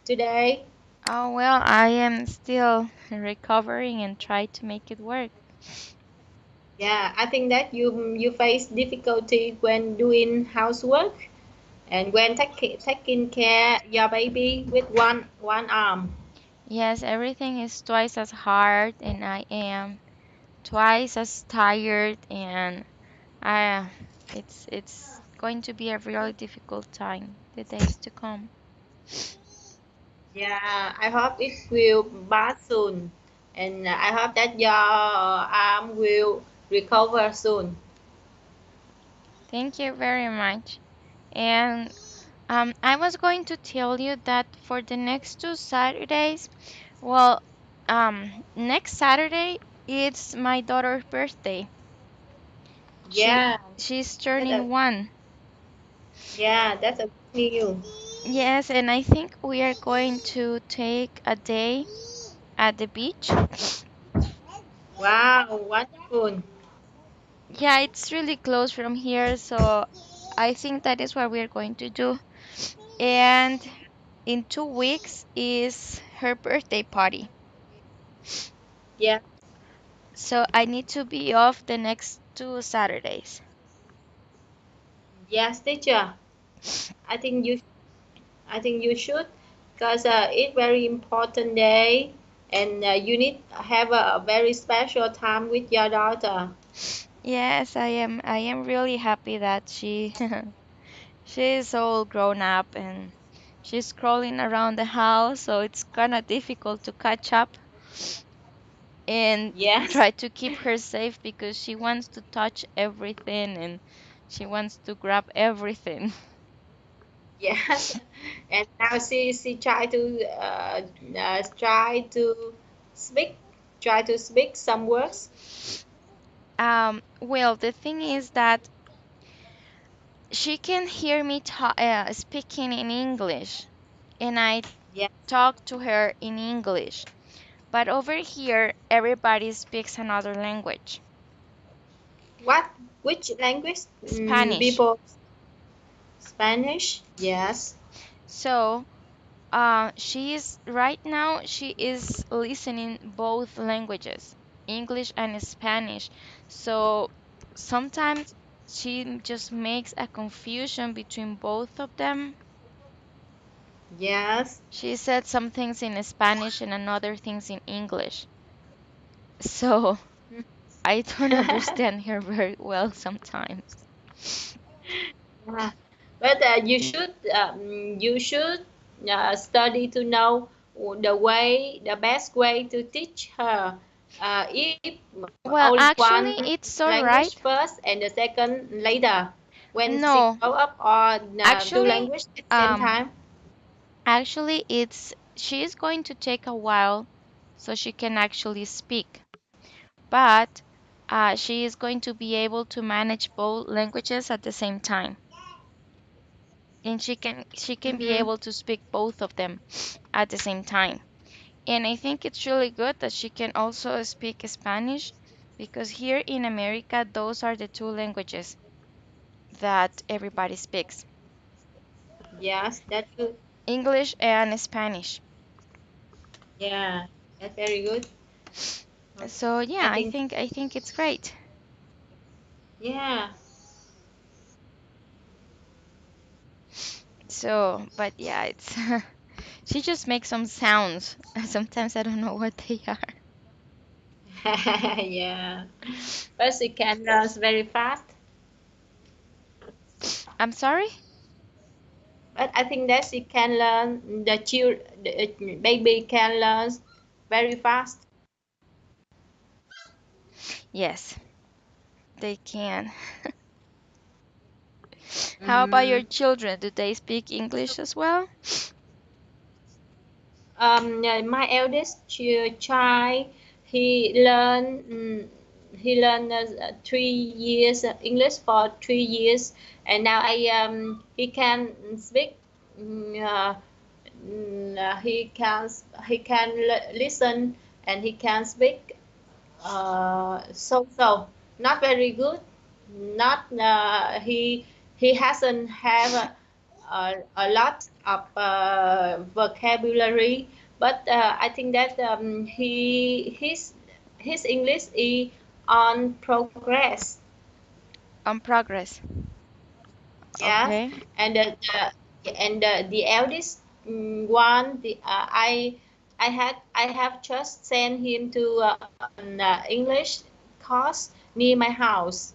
today? Oh, well, I am still recovering and try to make it work. Yeah, I think that you face difficulty when doing housework and when taking care your baby with one arm. Yes, everything is twice as hard, and I am twice as tired, and I, it's going to be a really difficult time, the days to come. Yeah, I hope it will pass soon, and I hope that your arm will recover soon. Thank you very much. And I was going to tell you that for the next 2 Saturdays, well, next Saturday it's my daughter's birthday. She Yeah, she's that's a turning 1. that's a good news. Yes, and I think we are going to take a day at the beach. Wow, wonderful. Yeah, it's really close from here, so I think that is what we are going to do. And in 2 weeks is her birthday party. Yeah, So I need to be off the next 2 Saturdays. yes, teacher. I think you I think you should because it's very important day and you need to have a very special time with your daughter. Yes, I am really happy that she's all grown up and she's crawling around the house, so it's kind of difficult to catch up and Yes, try to keep her safe because she wants to touch everything and she wants to grab everything. yes. And now she try to speak try to speak some words. Well, the thing is that she can hear me speaking in English, and I Yeah. talk to her in English. But over here, everybody speaks another language, What? Which language? Spanish. Before Spanish? Yes. So, right now, she is listening both languages, English and Spanish. So sometimes she just makes a confusion between both of them. Yes. She said some things in Spanish and another things in English. So I don't understand her very well sometimes. Yeah. But you should study to know the best way to teach her. If Well, only one actually, it's all right. language first and the second later, when she No, grow up, or two actually, language at the same um, time. it's she is going to take a while so she can actually speak, but she is going to be able to manage both languages at the same time, and she can be Mm-hmm. able to speak both of them at the same time. And I think it's really good that she can also speak Spanish because here in America, those are the two languages that everybody speaks, Yes, that's good. English and Spanish. Yeah, that's very good. So yeah, I I think think I think it's great. yeah. So, but yeah, it's she just makes some sounds. Sometimes I don't know what they are. Yeah. But she can learn very fast. I'm sorry? But I think that she can learn the baby can learn very fast. Yes, they can. How about your Mm. children? Do they speak English as well? Yeah, my eldest child, he learned he learned 3 years English for 3 years, and now he can speak. mm, uh, he can listen and he can speak. So not very good. Not he hasn't have a lot of vocabulary, but I think that his English is on progress. On progress. Yes, Okay. and the eldest one, I have just sent him to an English course near my house.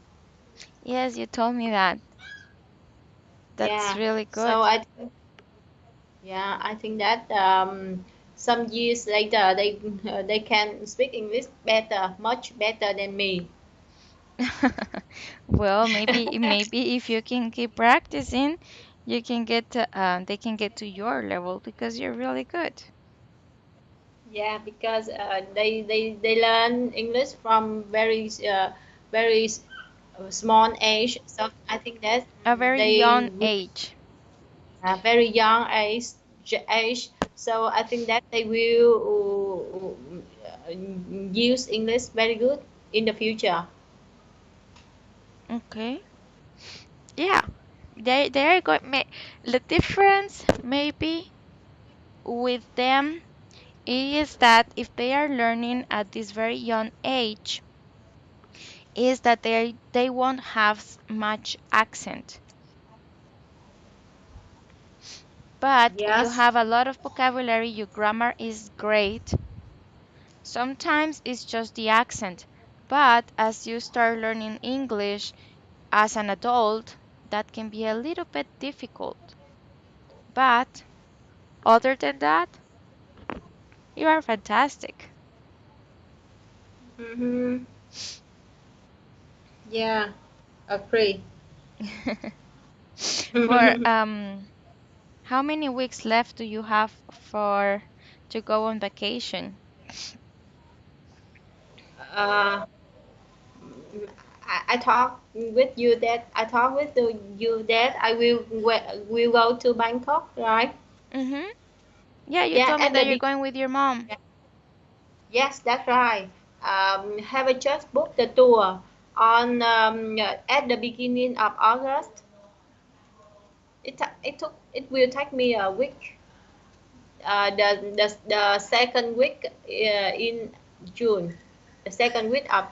Yes, you told me that. That's Yeah, really so good. I think that some years later they can speak English better, much better than me. Well, maybe if you can keep practicing, you can get to, they can get to your level because you're really good. Yeah, because they learn English from very small age. So I think that A very they young age. very young age. So I think that they will use English very good in the future. Okay. Yeah. They're going. The difference maybe with them is that if they are learning at this very young age, is that they won't have much accent. But you Yes. have a lot of vocabulary, your grammar is great. Sometimes it's just the accent, but as you start learning English as an adult, that can be a little bit difficult. But other than that, you are fantastic. Mm-hmm. Yeah, agree. For how many weeks left do you have for to go on vacation? uh, I talk with you that I will go to Bangkok, right? Mm-hmm. Yeah, you Yeah, told me at that the you're going with your mom. yes, that's right. Have I just booked the tour on at the beginning of August? It will take me a week. The second week in June, the second week of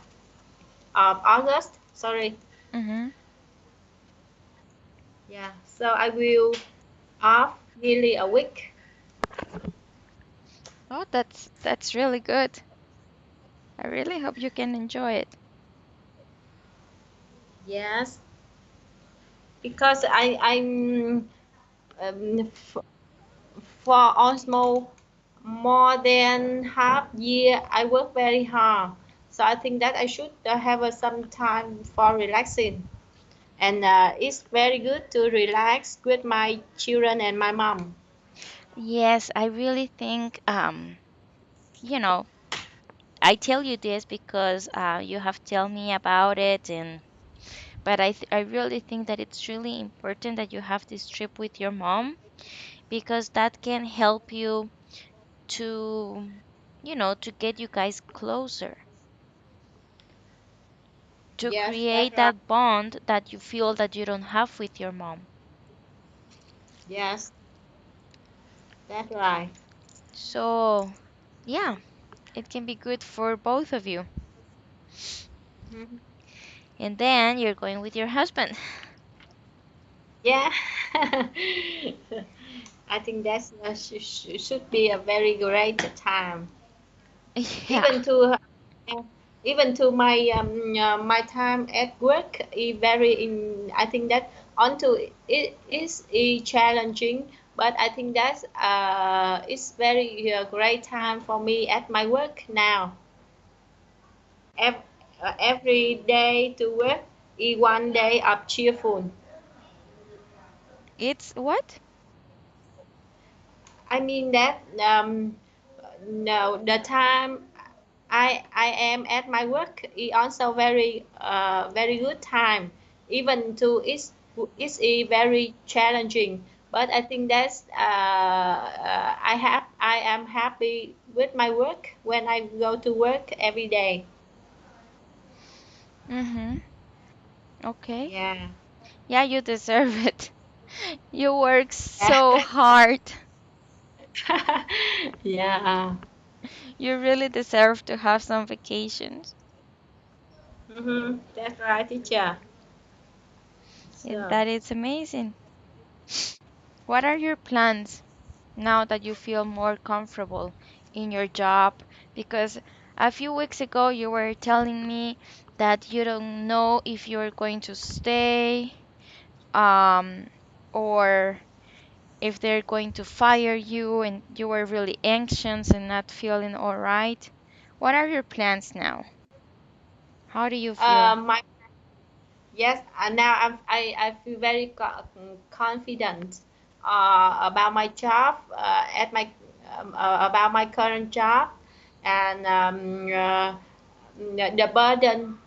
August. Sorry. Mm-hmm. Yeah. So I will off nearly a week. Oh, that's really good. I really hope you can enjoy it. Yes, because um, f- for almost more than half year I work very hard. So I think that I should have some time for relaxing. And it's very good to relax with my children and my mom. Yes, I really think you know, I tell you this because you have told me about it, and but I really think that it's really important that you have this trip with your mom because that can help you to, to get you guys closer, to Yes, that's create right. that bond that you feel that you don't have with your mom. Yes, that's right. So, yeah, it can be good for both of you. Mhm. And then you're going with your husband. Yeah. I think that's should be a very great time. Yeah. Even to even to my time at work is very in. I think that onto it is challenging, but I think that's it's very great time for me at my work now. Ev- every day to work is one day of cheerful. It's what? I mean that no, the time I am at my work is also very good time. Even to it's a very challenging, but I think that's I am happy with my work when I go to work every day. Mm-hmm. Okay. Yeah. Yeah, you deserve it. You work so hard. Yeah. You really deserve to have some vacations. That's right, teacher. And So, that is amazing. What are your plans now that you feel more comfortable in your job? Because a few weeks ago you were telling me that you don't know if you're going to stay, um, or if they're going to fire you, and you were really anxious and not feeling all right. What are your plans now? How do you feel? my yes, now I feel very confident about my job, about my current job, and the burden.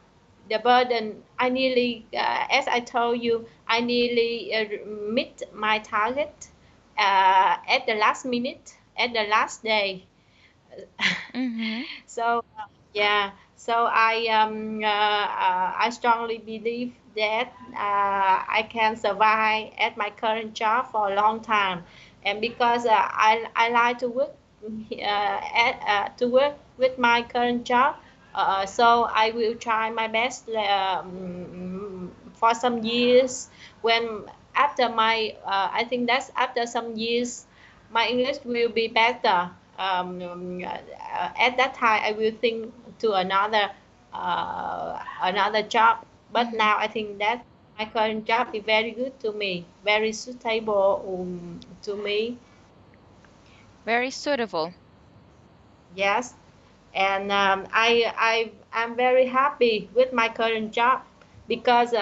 I nearly, as I told you, I nearly meet my target at the last minute, at the last day. Mm-hmm. So yeah, so I strongly believe that I can survive at my current job for a long time, and because I like to work to work with my current job, so I will try my best for some years. When after my I think that's after some years my English will be better. At that time, I will think to another job. But Mm-hmm. now I think that my current job is very good to me, very suitable to me. Very suitable. Yes, and I'm very happy with my current job because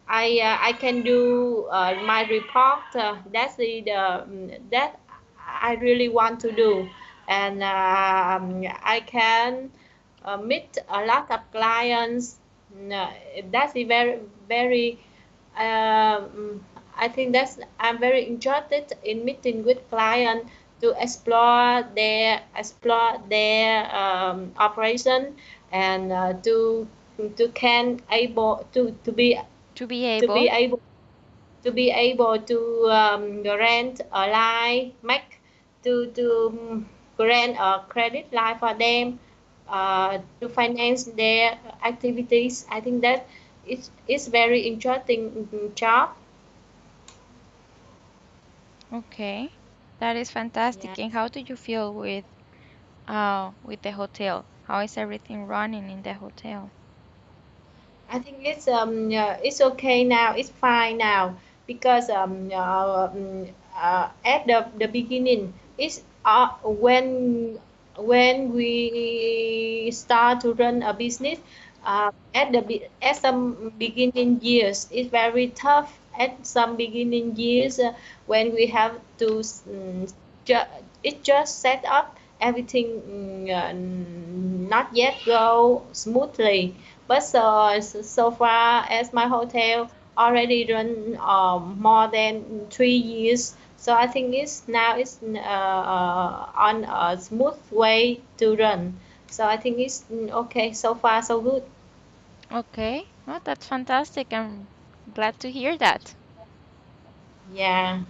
I can do my report. That I really want to do, and I can meet a lot of clients. No, that's a very um, I think that's I'm very interested in meeting with clients to explore their operation and to can able to be To be to be able. able to grant a line make to grant a credit line for them to finance their activities. I think that it's very interesting job. Okay. That is Yeah. fantastic. And how do you feel with the hotel? How is everything running in the hotel? I think it's okay now. It's fine now because at the beginning it's when we start to run a business at some beginning years it's very tough at some beginning years when we have to ju- it just set up everything not yet go smoothly but so far as my hotel already run more than 3 years, so I think it's on a smooth way to run. So I think it's okay so far so good. Okay. Oh, that's fantastic. I'm glad to hear that. Yeah,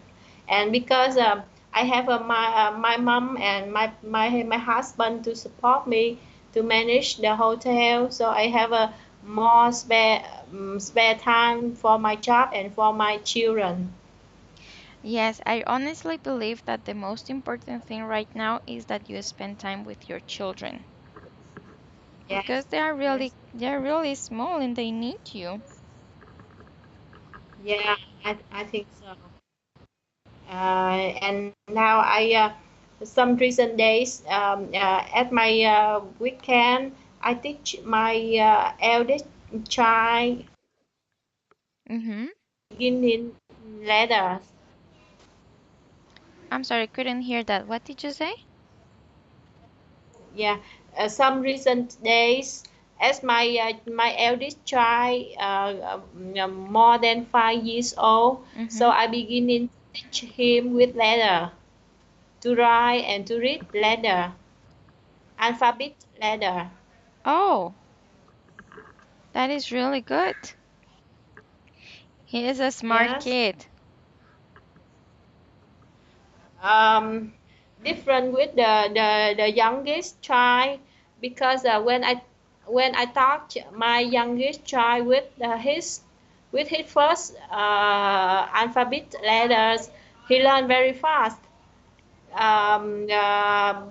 and because I have my mom and my husband to support me to manage the hotel, so I have a more spare time for my job and for my children. Yes, I honestly believe that the most important thing right now is that you spend time with your children because Yes, yes, they're really small and they need you. yeah, I think so. And now some recent days at my weekend, I teach my eldest child Mm-hmm. beginning letters. I'm sorry, couldn't hear that. What did you say? Yeah, some recent days, as my eldest child more than 5 years old, so Mm-hmm. I beginning to teach him with letter to write and to read letter, alphabet letter. Oh, that is really good. He is a smart Yes. kid. um, different with the youngest child because when I taught my youngest child with his first alphabet letters, he learned very fast.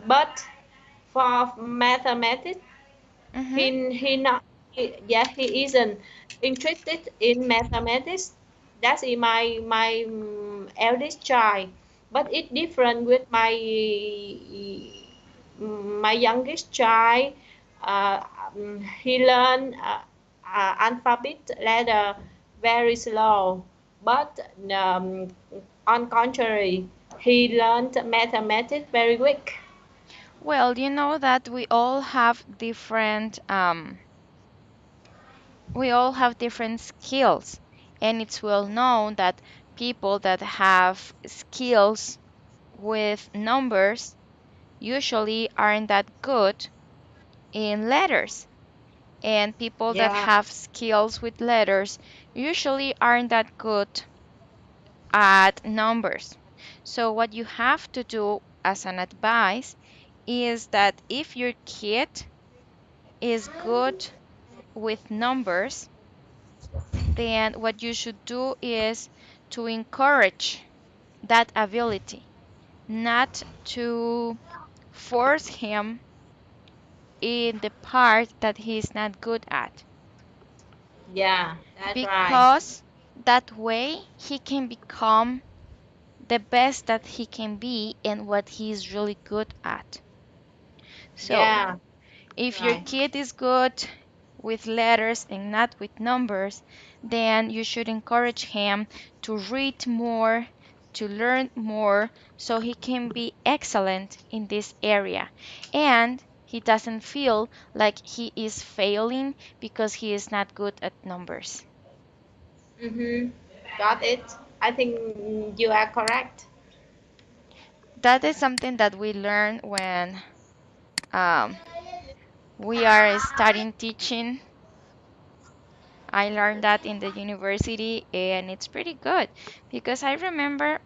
But for mathematics, Mm-hmm. he isn't interested in mathematics. That's my eldest child, but it's different with my youngest child. He learned alphabet letter very slow, but on contrary, he learned mathematics very quick. Well, you know that we all have different skills, and it's well known that people that have skills with numbers usually aren't that good in letters, and people that Yeah. have skills with letters usually aren't that good at numbers. So, what you have to do as an advice is that if your kid is good with numbers, then what you should do is to encourage that ability, not to force him in the part that he's not good at, Yeah, that's right. because that way he can become the best that he can be in what he's really good at. So, Yeah, if your right. kid is good with letters and not with numbers, then you should encourage him to read more, to learn more, so he can be excellent in this area. And he doesn't feel like he is failing because he is not good at numbers. Mm-hmm. Got it. I think you are correct. That is something that we learn when um, we are studying teaching. I learned that in the university, and it's pretty good because I remember,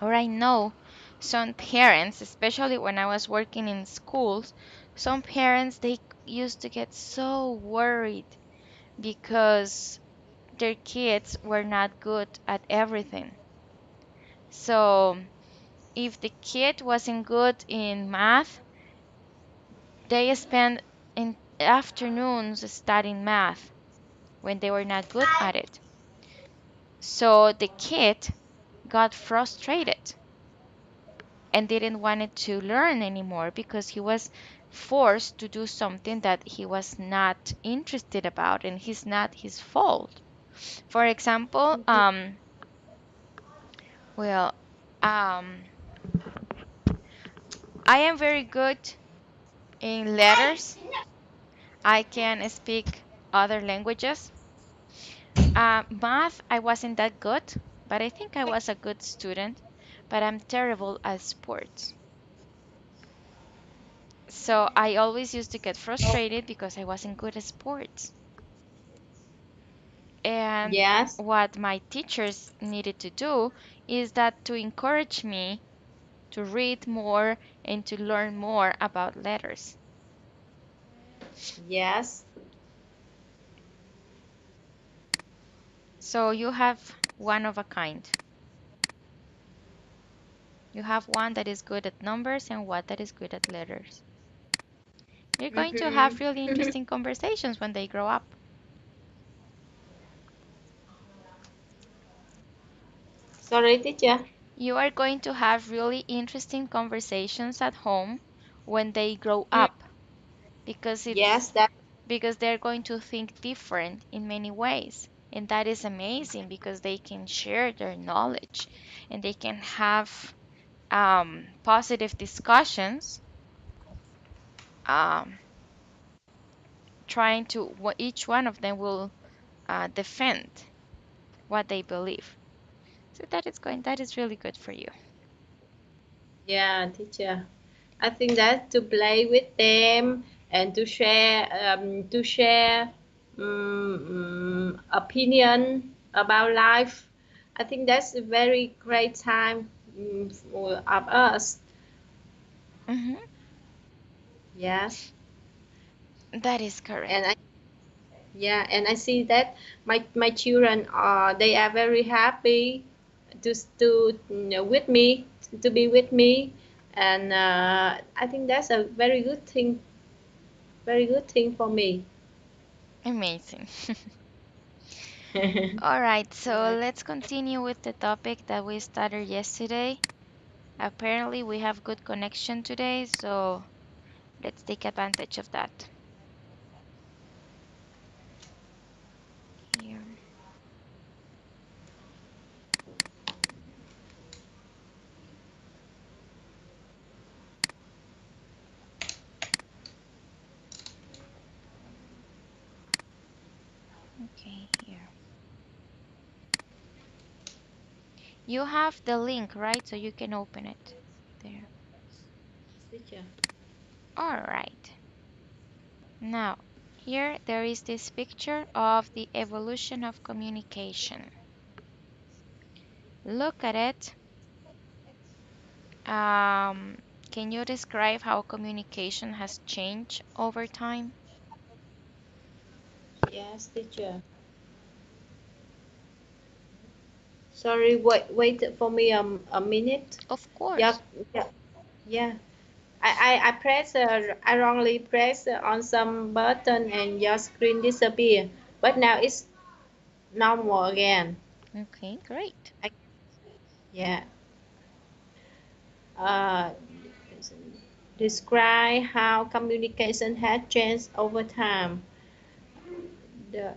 or I know some parents, especially when I was working in schools, some parents they used to get so worried because their kids were not good at everything. So if the kid wasn't good in math, they spent in afternoons studying math when they were not good at it. So the kid got frustrated and didn't want to learn anymore because he was forced to do something that he was not interested about, and it's not his fault. For example, well, um, I am very good in letters. I can speak other languages. Math, I wasn't that good, but I think I was a good student. But I'm terrible at sports. So I always used to get frustrated because I wasn't good at sports. And Yes, what my teachers needed to do is that to encourage me to read more and to learn more about letters. yes. So you have one of a kind. You have one that is good at numbers and one that is good at letters. You're going to have really Mm-hmm. interesting conversations when they grow up. Sorry, teacher. You are going to have really interesting conversations at home when they grow Mm, up, because yes, that. they're going to think different in many ways. And that is amazing because they can share their knowledge and they can have positive discussions, um, trying to, each one of them will defend what they believe. So that is really good for you. Yeah, teacher. I think that to play with them and to share opinion about life. I think that's a very great time of us. Mm-hmm. Yes, That is and correct. I yeah, and I see that my children are they are very happy to with me to be with me, and I think that's a very good thing for me. Amazing. All right, so Yeah. let's continue with the topic that we started yesterday. Apparently, we have good connection today, so let's take advantage of that. Here. Okay, here. You have the link, right? So you can open it there. Teacher. All right. Now, here there is this picture of the evolution of communication. Look at it. Um, can you describe how communication has changed over time? Yes, teacher. Sorry, wait for me a minute. Of Yeah, course. yeah, yeah. I press I wrongly press on some button and your screen disappear. But now it's normal again. Okay, great. I, yeah. Uh, describe how communication has changed over time. The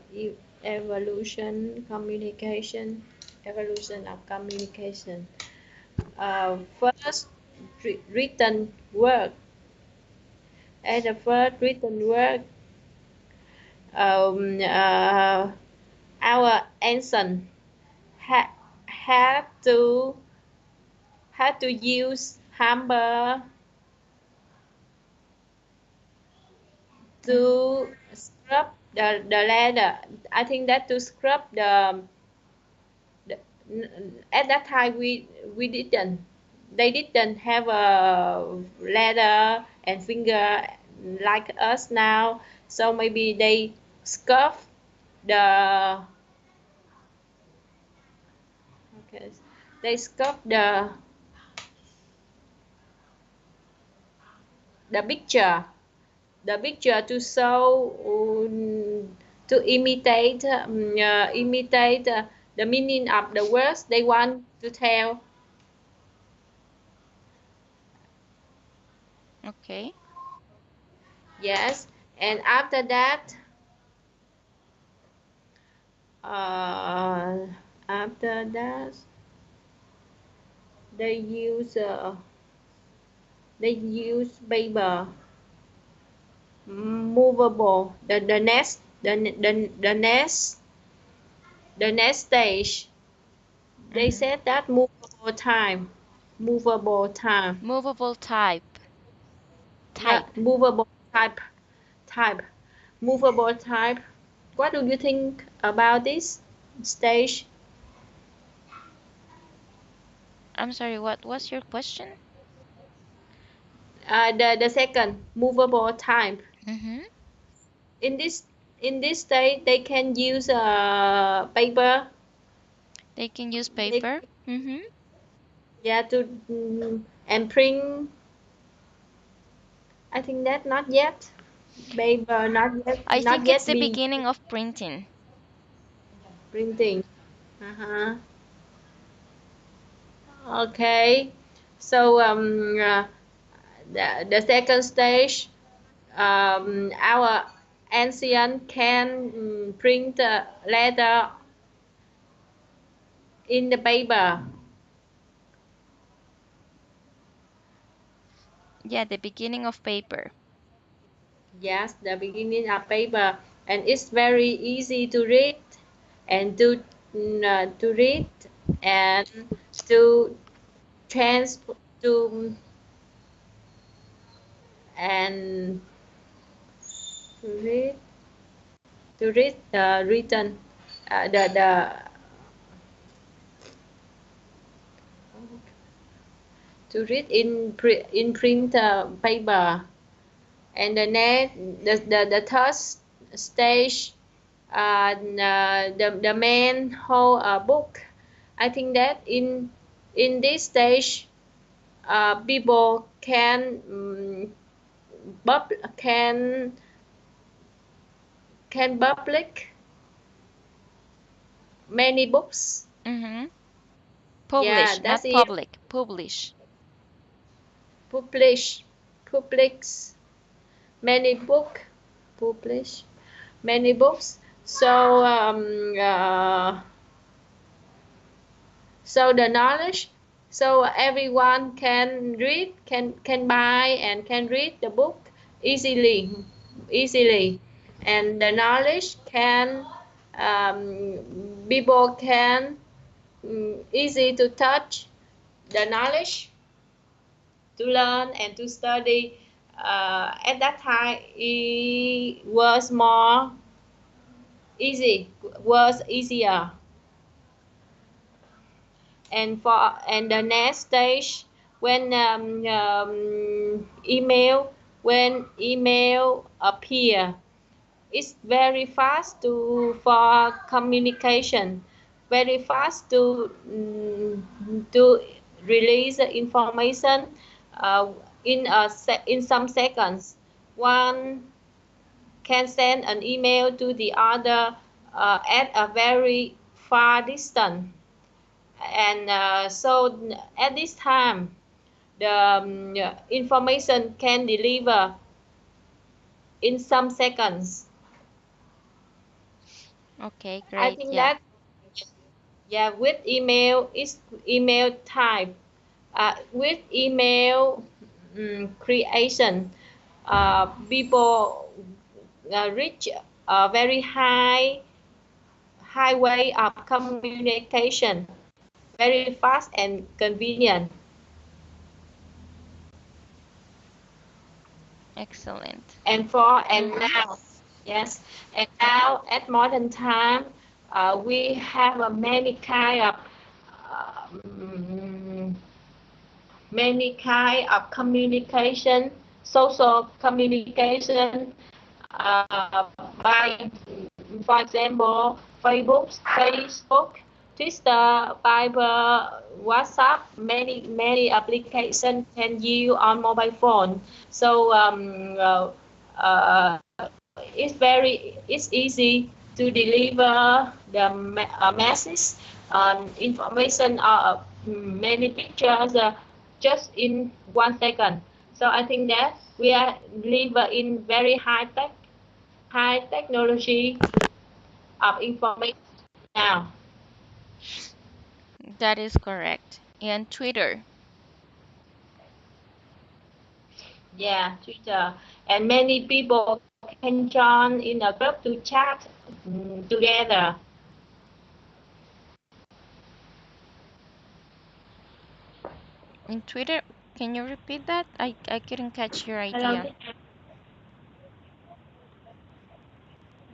evolution communication evolution of communication. First written word. At the first written word, um, uh, our ancient had had to use hammer Hmm. to scrub the leather. I think that to scrub the at that time we didn't they didn't have a leather and finger like us now, so maybe they scuff the okay, they scuff the picture to show to imitate the meaning of the words they want to tell. Okay. Yes, and after that uh, after that they use paper movable the next stage they Hmm. said that movable time. Movable type. Yeah, Type. type movable type. What do you think about this stage? I'm sorry, what was your question? The second movable type. Mm-hmm. In this stage, they can use paper. They can use They, paper. Mm-hmm. yeah, to and print. I think that not yet. Paper I not think it's yet the be beginning of printing. printing. Uh-huh. Okay. So the second stage, our ancient can print letter in the paper. Yeah, the beginning of paper. Yes, the beginning of paper, and it's very easy to read and to read and to trans to and to read written the to read in print paper. And the third stage, the man hold a book. I think that in this stage, people bub, can public many books. Mm-hmm. Yeah, Publish, that's not it. public. Publish. Publish, publish many book, publish many books. So so the knowledge, so everyone can read, can buy and can read the book easily, and the knowledge can people can easy to touch the knowledge, to learn and to study. At that time it was easier. And the next stage, when email appear, it's very fast for communication, very fast to release the information uh, in some seconds. One can send an email to the other at a very far distance. And so at this time, the information can deliver in some seconds. Okay, I great. think Yeah. that, yeah, with email is email type, with email creation, people reach a very high way of communication, very fast and convenient. Excellent. And Mm-hmm. now, yes, and now at modern time, we have many kind of um, communication, social communication, by, for example, Facebook, Twitter, Viber, WhatsApp, many applications can use on mobile phone. So it's easy to deliver the message, information, many pictures, just in 1 second. So I think that we are live in very high technology of information now. That is correct. And Twitter. Yeah, Twitter, and many people can join in a group to chat together. In Twitter, can you repeat that? I couldn't catch your Hello. idea.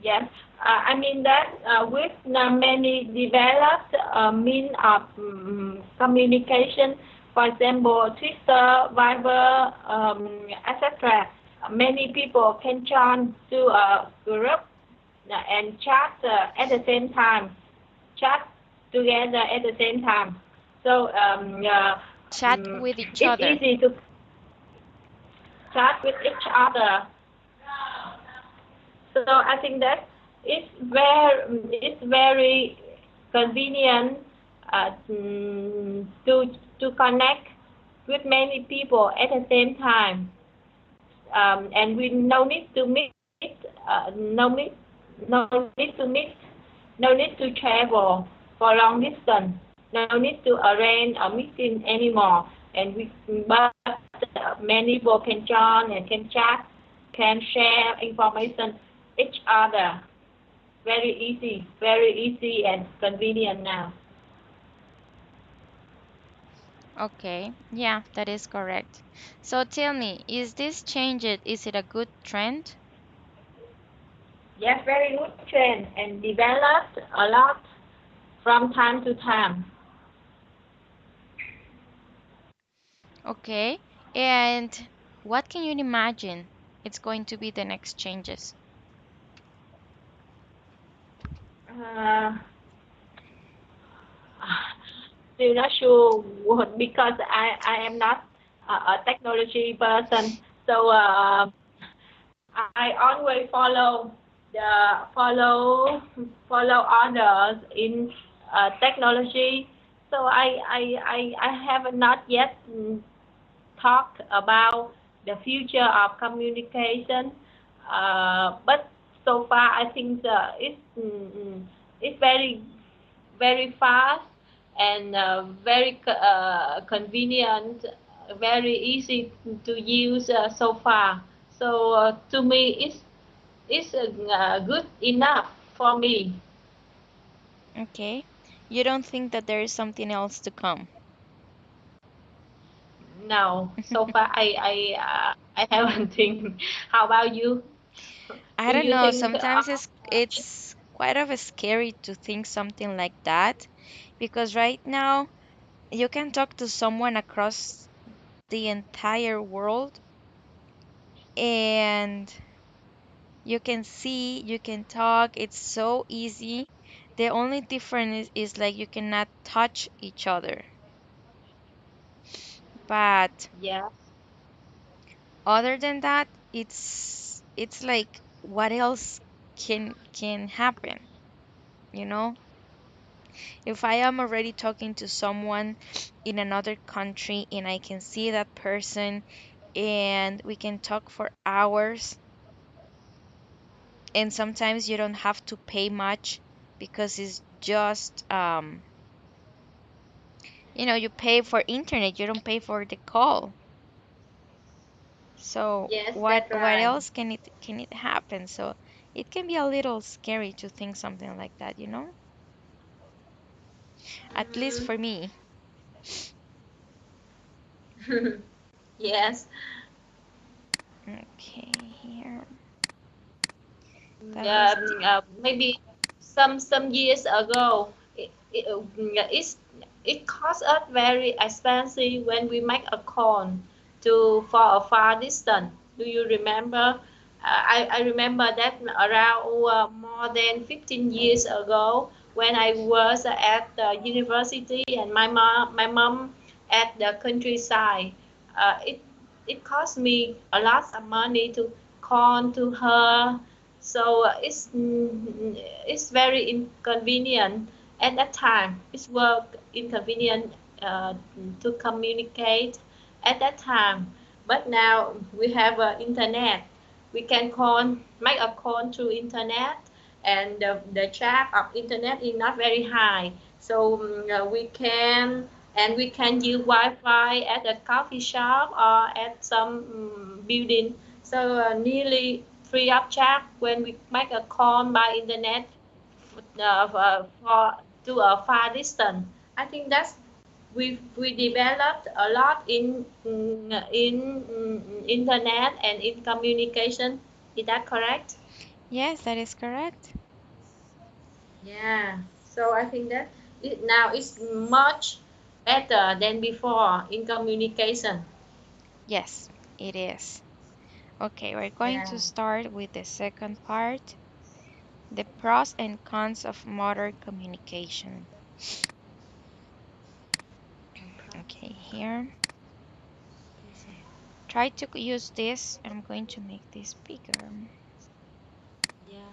Yes, I mean that with many developed means of communication, for example, Twitter, Viber, etc. Many people can join to a group and chat at the same time, chat together at the same time. So Chat with each it's other. easy to chat with each other. So I think that it's very convenient to connect with many people at the same time, and we no need to meet, no need to meet, no need to travel for long distance, no need to arrange a meeting anymore, and but many people can join and can chat, can share information each other. Very easy and convenient now. Okay. Yeah, that is correct. So tell me, is this changed? Is it a good trend? Yes, very good trend and developed a lot from time to time. Okay. And what can you imagine it's going to be the next changes? Uh, Still not sure what, because I am not a technology person. So I always follow follow others in technology. So I have not yet talked about the future of communication. But so far, I think it's very fast and very convenient, very easy to use so far. So to me, it's good enough for me. Okay. You don't think that there is something else to come? No, so far I haven't think. How about you? I Do don't you know. think Sometimes of it? it's quite of a scary to think something like that because right now you can talk to someone across the entire world and you can see, you can talk. It's so easy. The only difference is like you cannot touch each other. But Yeah. other than that, it's like what else can happen, you know? If I am already talking to someone in another country and I can see that person and we can talk for hours, and sometimes you don't have to pay much because it's just you pay for internet, you don't pay for the call. So Yes, what that's what right. else can it happen? So it can be a little scary to think something like that, at least Mhm. for me. Yes. Okay, here. That was Yeah, maybe some years ago, it's it cost us very expensive when we make a call to for a far distance. Do you remember? I remember that around more than 15 years ago when I was at the university and my mom at the countryside. It cost me a lot of money to call to her, so it's very inconvenient at that time. It's work inconvenient to communicate at that time. But now we have internet. We can make a call through internet, and the charge of internet is not very high. So we can use Wi-Fi at a coffee shop or at some building. So nearly free of charge when we make a call by internet for to a far distance. I think that's we developed a lot in internet and in communication. Is that correct? Yes, that is correct. Yeah. So I think that now it's much better than before in communication. Yes, it is. Okay, we're going Yeah. to start with the second part, the pros and cons of modern communication. Okay, here. Try to use this. I'm going to make this bigger. Yeah.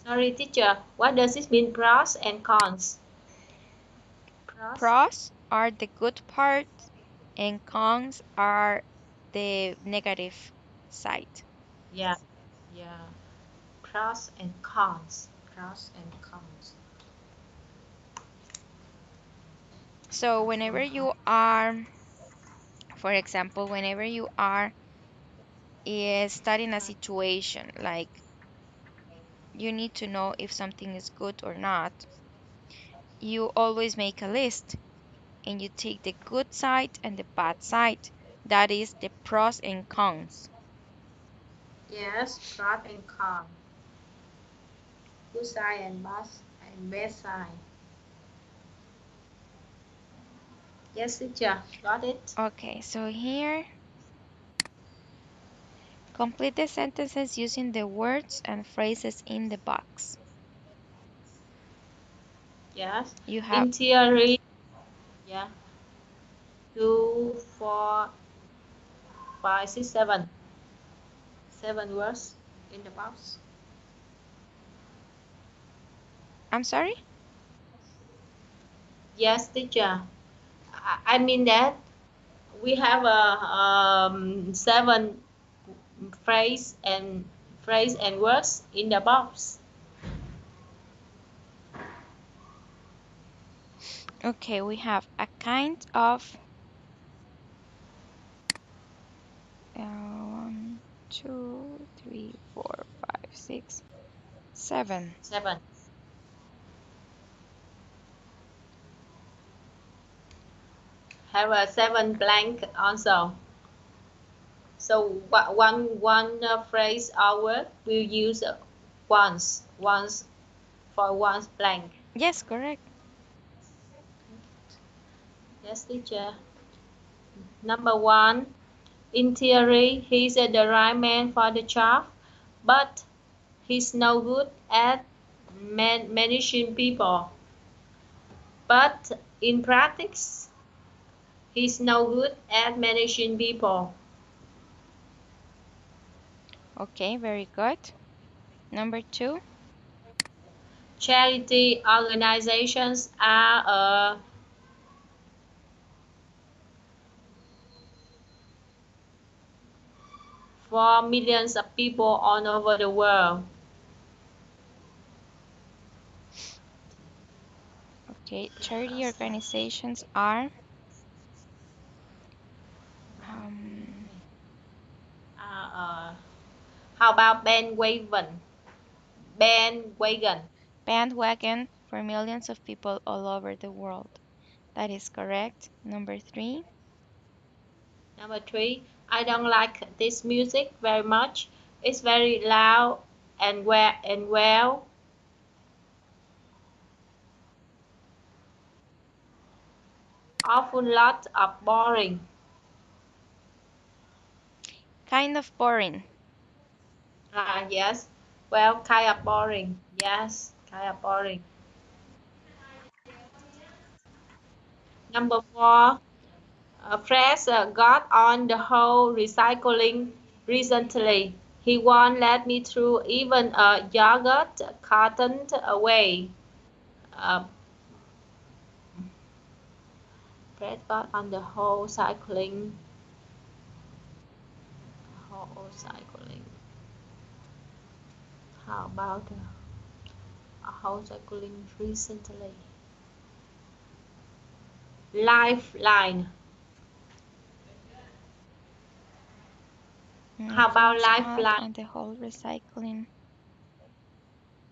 Sorry, teacher. What does this mean? Pros and cons. Pros. Pros are the good part, and cons are the negative side. Yeah. Yeah. Pros and cons. Pros and cons. So, Pros whenever and cons. you are, for example, whenever you are studying a situation, like you need to know if something is good or not, you always make a list and you take the good side and the bad side. That is the pros and cons. Yes, pros and cons. Good side and bad side. Yes, teacher. Got it. Okay, so here, complete the sentences using the words and phrases in the box. Yes. You have, In theory, yeah. 2, 4, 5, 6, 7. 7 words in the box. I'm sorry? Yes, teacher. I mean that we have a seven phrase and words in the box. Okay, we have a kind of, 1, 2, 3, 4, 5, 6, 7. 7. Have a seven blank also. So one phrase or word we'll use once for one blank. Yes, correct. Yes, teacher. Number one. In theory, he's the right man for the job, but he's no good at managing people. But in practice, he's no good at managing people. Okay, very good. Number 2, Charity organizations are for millions of people all over the world. okay, charity organizations are, um, Uh, how about bandwagon? Bandwagon. bandwagon for millions of people all over the world. That is correct. Number 3, Number three, I don't like this music very much. It's very loud and awful lot of boring. kind of boring. Yes. Well, kind of boring. Yes, kind of boring. Number four, Fred got on the whole recycling recently. He won't let me throw even a yogurt carton away. Uh, Fred got on the whole cycling. How about a whole cycling recently? Lifeline. My How about friends got lifeline? on the whole recycling.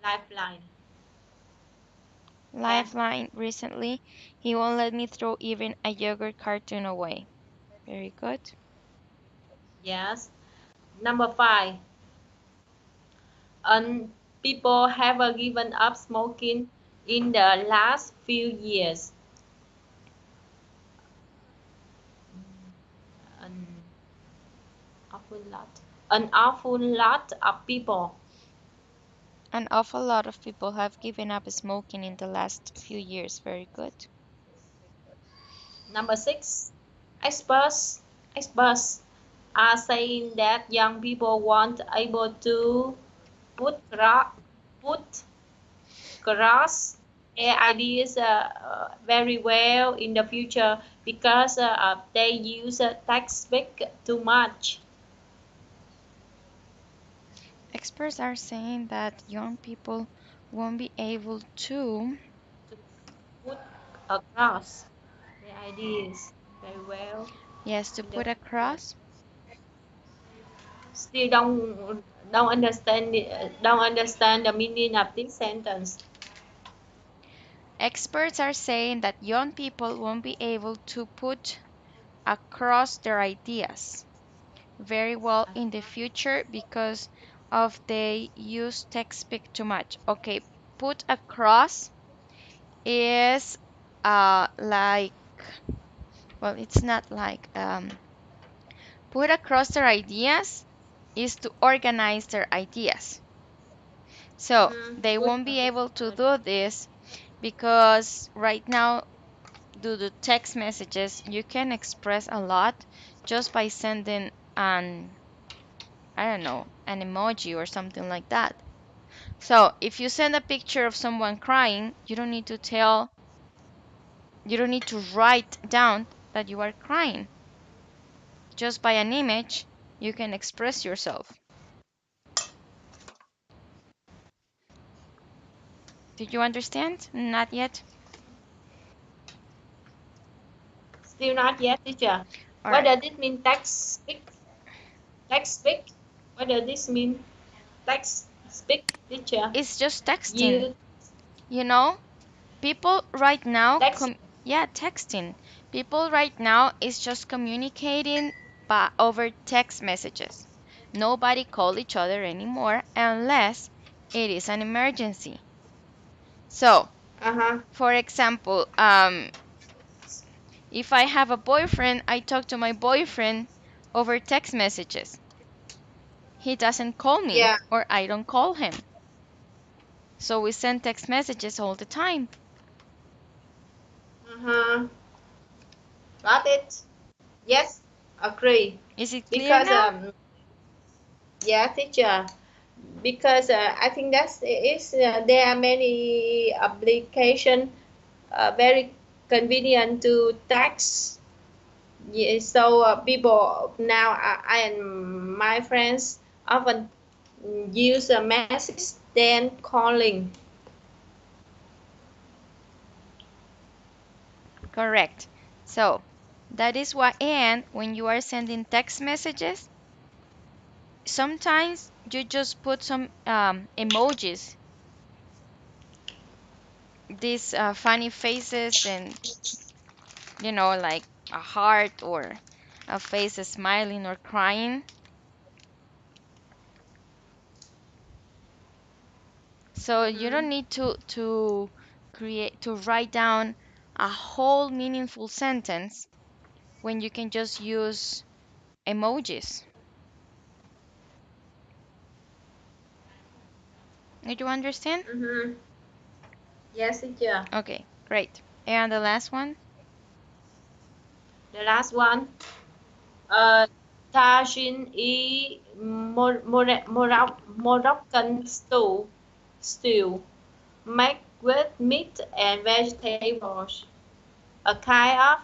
Lifeline. Yeah. Lifeline recently. He won't let me throw even a yogurt carton away. Very good. Yes. Number five. And people have given up smoking in the last few years. An awful lot. An awful lot of people. An awful lot of people have given up smoking in the last few years. Very good. Number six. Experts. Experts are saying that young people won't able to put put grasp their ideas very well in the future because they use textbook too much Experts are saying that young people won't be able to. to put across their ideas very well Yes, to in the put future. across. Still don't understand the meaning of this sentence. Experts are saying that young people won't be able to put across their ideas very well in the future because of they use textbook too much. Okay, put across is like Well, it's not like put across their ideas is to organize their ideas. So they Put won't be across able the to idea. do this because right now, due to text messages, you can express a lot just by sending I don't know, an emoji or something like that. So if you send a picture of someone crying, you don't need to write down that you are crying. Just by an image, you can express yourself. Did you understand? Not yet? Still not yet, teacher. All What right. does it mean? Text speak. Text speak. What does this mean? Text speak, teacher. It's just texting. You You know, people right now, text. yeah, texting. People right now is just communicating by over text messages. Nobody call each other anymore unless it is an emergency. So, Uh huh. for example, if I have a boyfriend, I talk to my boyfriend over text messages. He doesn't call me Yeah. or I don't call him. So we send text messages all the time. Uh huh. Got it. Yes. Agree. Is it clear Because now? yeah, teacher. Because I think that's is there are many application very convenient to text. Yeah, so people now, I and my friends often use a message then calling. Correct. So that is why, and when you are sending text messages, sometimes you just put some emojis, these funny faces, and like a heart or a face smiling or crying. So you Mm-hmm. don't need to write down a whole meaningful sentence when you can just use emojis. Did you understand? Mm-hmm. Yes, teacher. Okay, great. And the last one? The last one. Tajin e Moroccan stew made with meat and vegetables. A kind of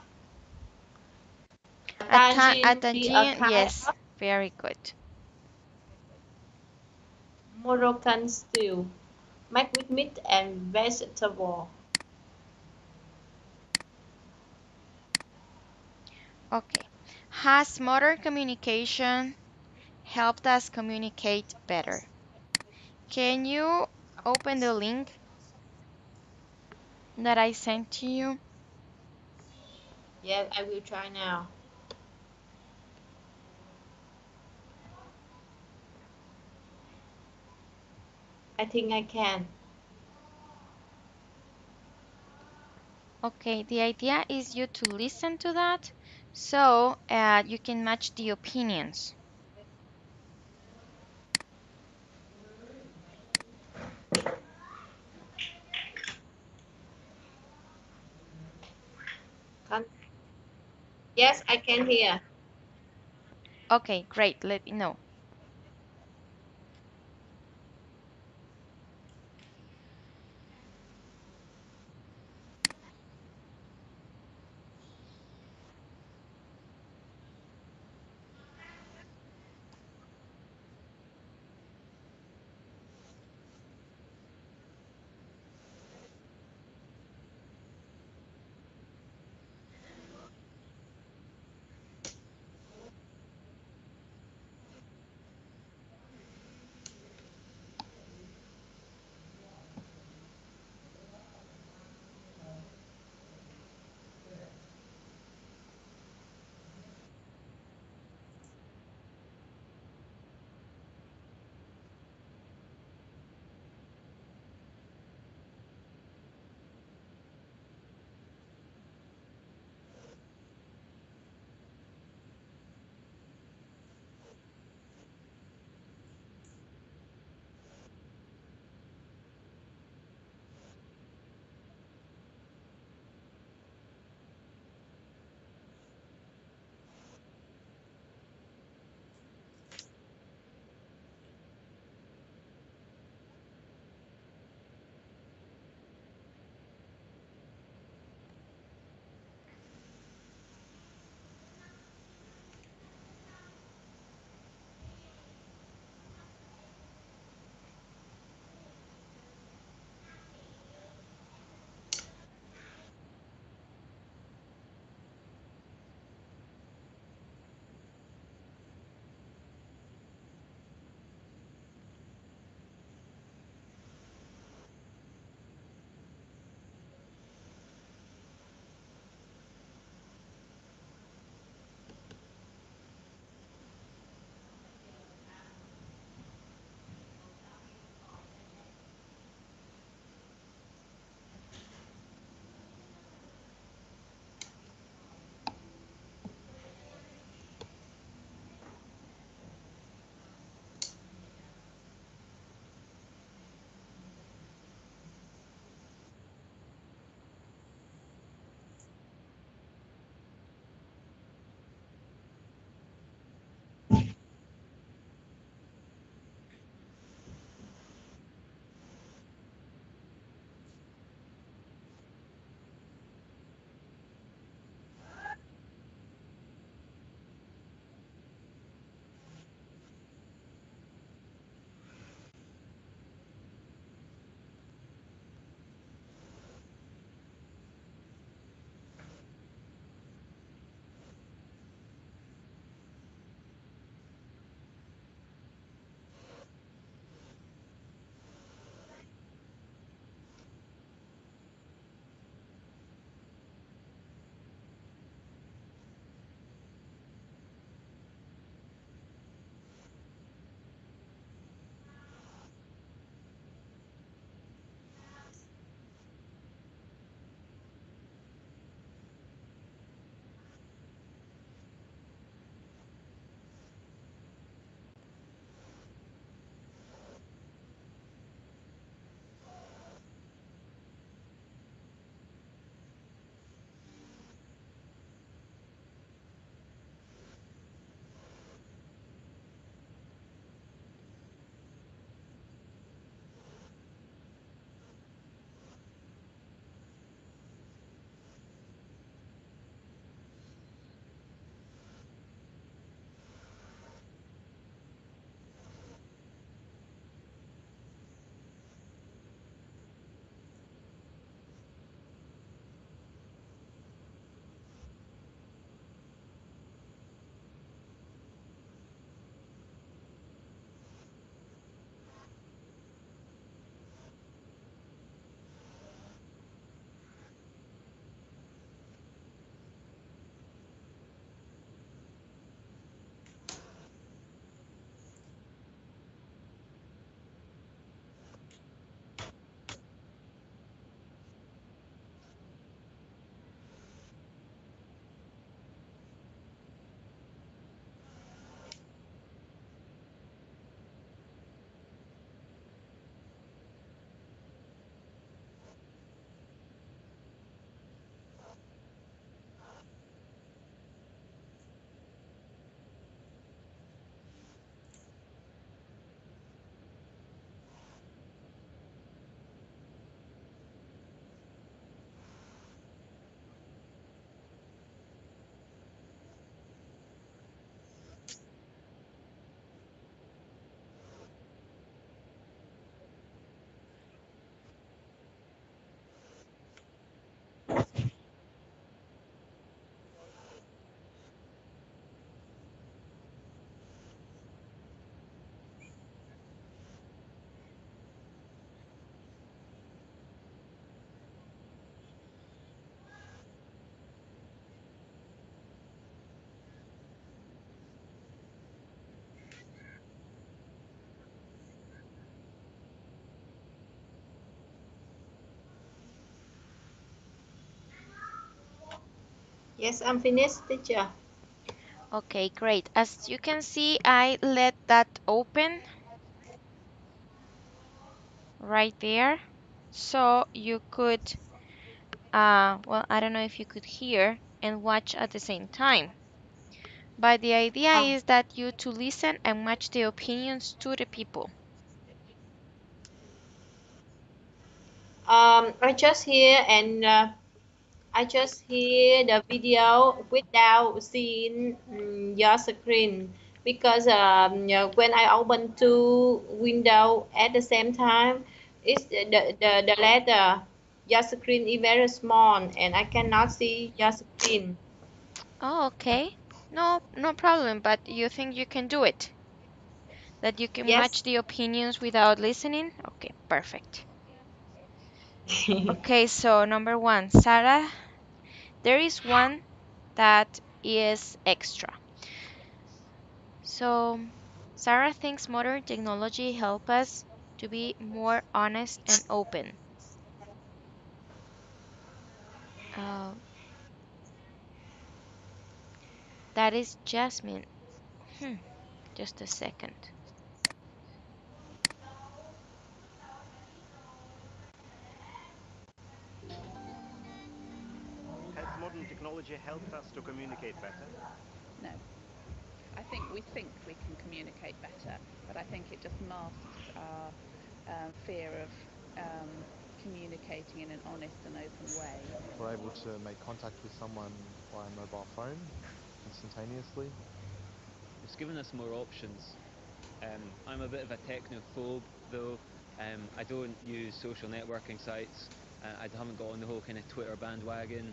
A tagine be a tangent, kind yes, of very good. Moroccan stew made with meat and vegetable. Okay. Has modern communication helped us communicate better? Can you open the link that I sent to you? Yes, I will try now. I think I can. Okay, the idea is you to listen to that so you can match the opinions. Can yes, I can hear. Okay, great. Let me know. Yes, I'm finished, teacher. Okay, great. As you can see, I let that open right there. So you could, well, I don't know if you could hear and watch at the same time. But the idea Um, is that you to listen and match the opinions to the people. I just hear and I just hear the video without seeing your screen because when I open two window at the same time, it's the letter. Your screen is very small and I cannot see your screen. Oh, okay. No, no problem. But you think you can do it? That you can match Yes. the opinions without listening? Okay, perfect. Okay, so number one, Sarah, there is one that is extra. So, Sarah thinks modern technology help us to be more honest and open. Uh, that is Jasmine. Hmm, just a second. Has modern technology helped us to communicate better? No. I think we can communicate better, but I think it just masks our fear of communicating in an honest and open way. We're able to make contact with someone via mobile phone instantaneously. It's given us more options. I'm a bit of a technophobe, though. I don't use social networking sites. I haven't got on the whole kind of Twitter bandwagon.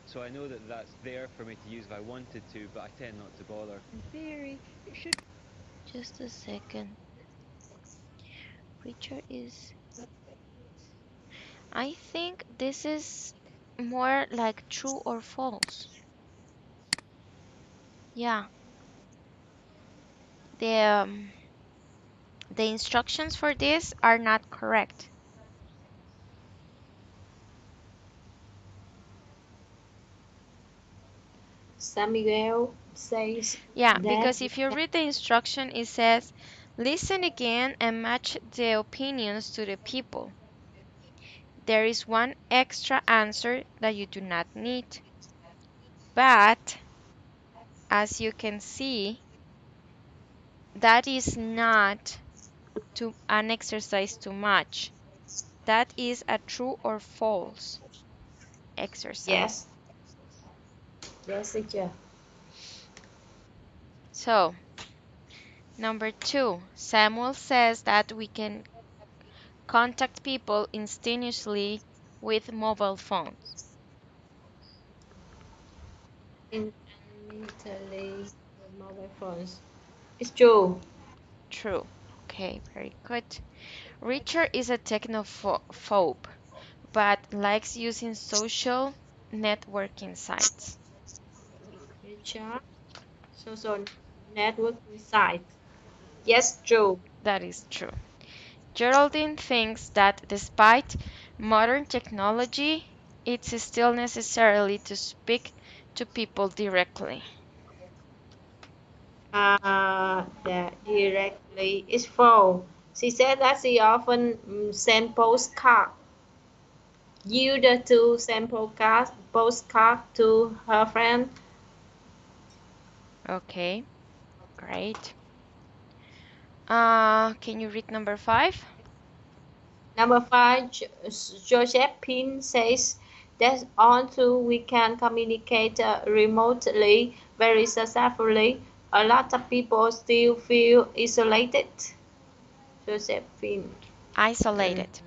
So I know that that's there for me to use if I wanted to, but I tend not to bother. In theory, it should. Just a second. Richard is. I think this is more like true or false. Yeah, the the instructions for this are not correct. Samuel says Yeah, that because if you read the instruction, it says, listen again and match the opinions to the people. There is one extra answer that you do not need. But as you can see, that is not to an exercise to match. That is a true or false exercise. yes, yes, teacher. So, number two, Samuel says that we can contact people instantaneously with mobile phones. Instantly with mobile phones. It's true. True. Okay, very good. Richard is a technophobe, but likes using social networking sites. Richard, social networking site. Yes, true. That is true. Geraldine thinks that despite modern technology, it's still necessary to speak to people directly. That directly is false. She said that she often send postcard, used to send postcard to her friend. Okay, great. Can you read number five? Number five, Josephine says that although we can communicate remotely very successfully, a lot of people still feel isolated. Josephine, Isolated.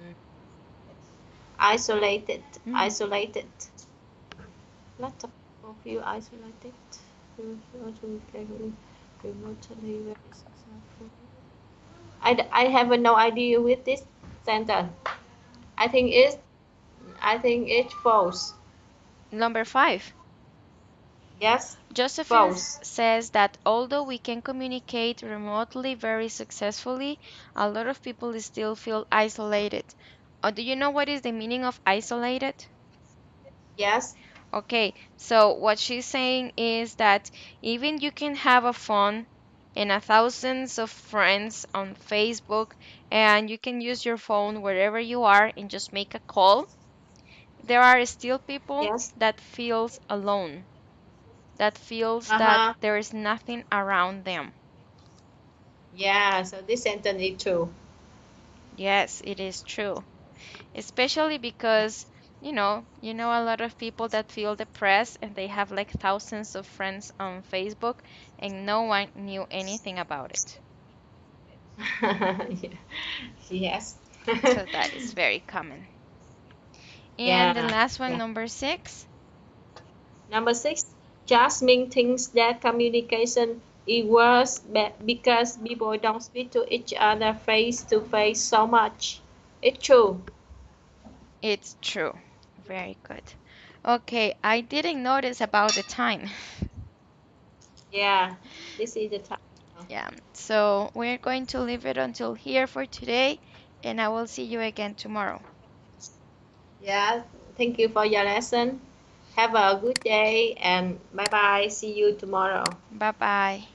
isolated, Mm. isolated. Lots of people feel isolated. Also can remotely very successful. I have no idea with this sentence. I think it's I think it's false. Number five. Yes, Josephine false. says that although we can communicate remotely very successfully, a lot of people still feel isolated. Do you know what is the meaning of isolated? Yes, Okay, so what she's saying is that even you can have a phone and a thousands of friends on Facebook, and you can use your phone wherever you are and just make a call, there are still people Yes. that feels alone, that feels that Uh-huh. there is nothing around them. Yeah, so this sentence is true. Yes, it is true. Especially because, you know a lot of people that feel depressed and they have like thousands of friends on Facebook and no one knew anything about it. Yeah. Yes. So that is very common. And the Yeah. last one, Yeah. number 6, Number six, Jasmine thinks that communication is worse because people don't speak to each other face to face so much. It's true. it's true. Very good. Okay, I didn't notice about the time. Yeah, this is the time. Yeah, so we're going to leave it until here for today, and I will see you again tomorrow. Yeah, thank you for your lesson. Have a good day and bye bye. See you tomorrow. Bye bye.